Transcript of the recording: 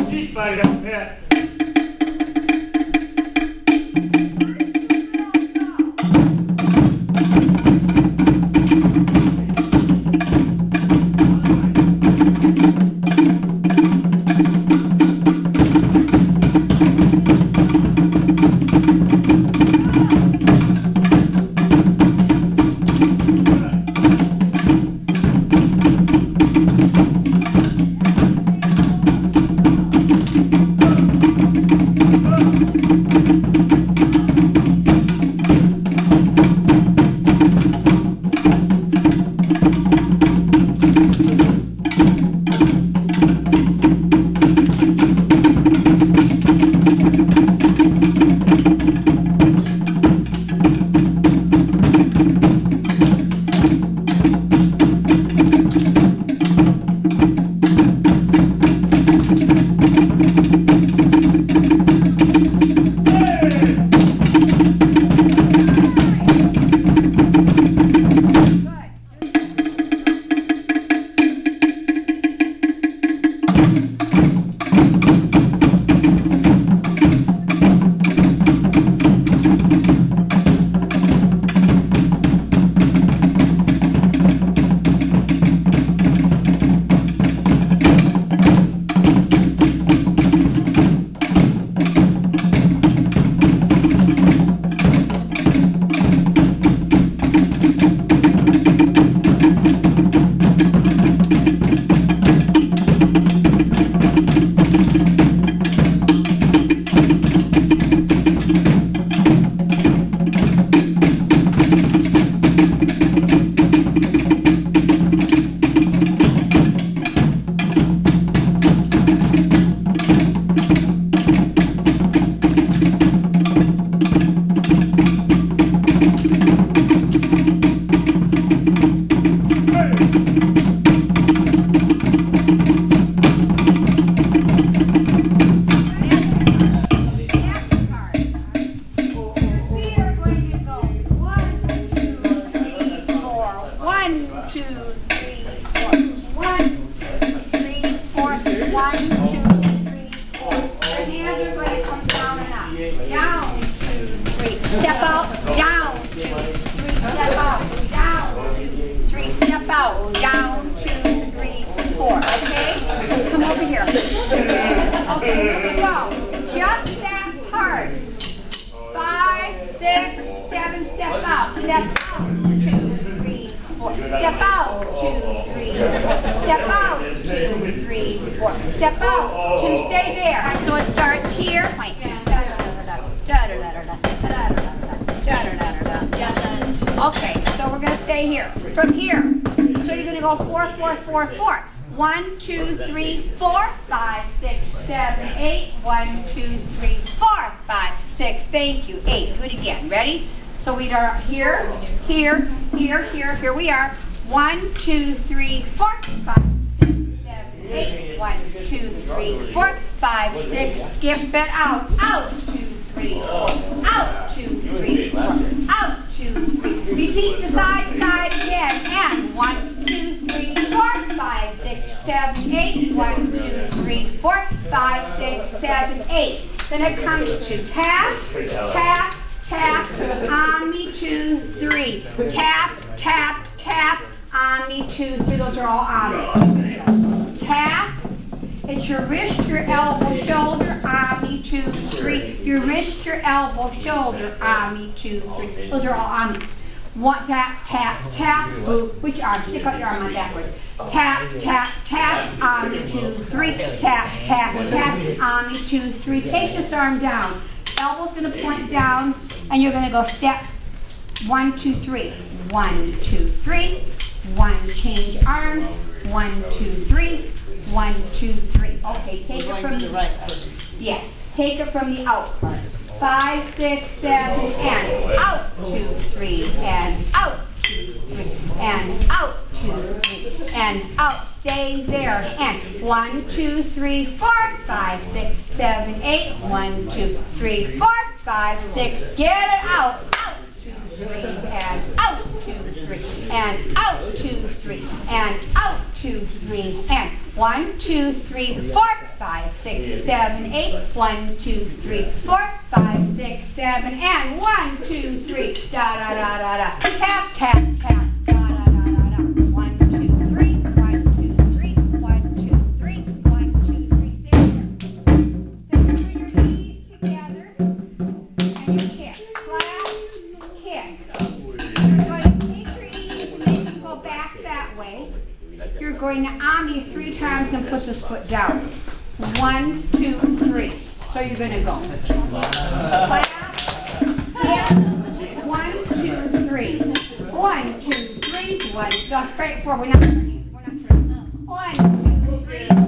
Tipanie Otea. Step out, down, 2, 3, step out, down, 2, 3, step out, down, 2, 3, 4. Okay? Come over here. Okay, here we go. Just that part. 5, 6, 7, step out. Step out, 2, 3, 4. Step out, 2, 3, 4. Step out, 2, 3, 4. Step out, 2, stay there. So it starts here. Wait. Okay, so we're going to stay here. From here, so you're going to go 4, 4, 4, 4. 1, 2, 3, 4, 5, 6, 7, 8. 1, 2, 3, 4, 5, 6. Thank you. 8. Do it again. Ready? So we are here, here, here, here. Here we are. 1, 2, 3, 4, 5, 6, 7, 8. 1, 2, 3, 4, 5, 6. Skip it out. Out. 2, 3, 4. Out. 2, 3, 4. Out. 2, 3. Repeat the side again. And 1, 2, 3, 4, 5, 6, 7, 8. 1, 2, 3, 4, 5, 6, 7, 8. Then it comes to tap, tap, tap, on me, 2, 3. Tap, tap, tap, on me, 2, 3. Those are all on me. Tap. It's your wrist, your elbow, shoulder, on me, 2, 3. Your wrist, your elbow, shoulder, on me, 2, 3. Those are all on me. One, tap, tap, tap, boop. Which arm? Stick out your arm on backwards. Tap, tap, tap, on me, 2, 3. Tap, tap, tap, on me, 2, 3. Take this arm down. Elbow's going to point down, and you're going to go step 1, 2, 3. 1, 2, 3. 1, change arms. 1, 2, 3. 1, 2, 3. Okay, take it from the right. Yes, take it from the out part. 5, 6, 7, and out. 2, 3, and out. 2, 3, and out. 2, 3, and out. Stay there. And 1, 2, 3, 4, 5, 6, 7, 8. 1, 2, 3, 4, 5, 6. Get it out. Out. 2, 3, and out. 2, 3, and out. 2, 3, and out. 2, 3, and 1, 2, 3, 4, 5, 6, 7, 8. 1, 2, 3, 4, 5, 6, 7, and 1, 2, 3. Da da da da da. Tap tap tap. Da da da da da. 1, 2, 3. 1, 2, 3. 1, 2, 3. 1, 2, 3. Stay here. So bring your knees together and you kick. Clap, kick. You're going to take your knees and make them go back that way. You're going to omni 3 times and put this foot down. 1, 2, 3. So you're going to go. Clap. Yeah. 1, 2, 3. 1, 2, 3. 1. Go straight forward. We're not turning. We're not turning. 1, 2, 3.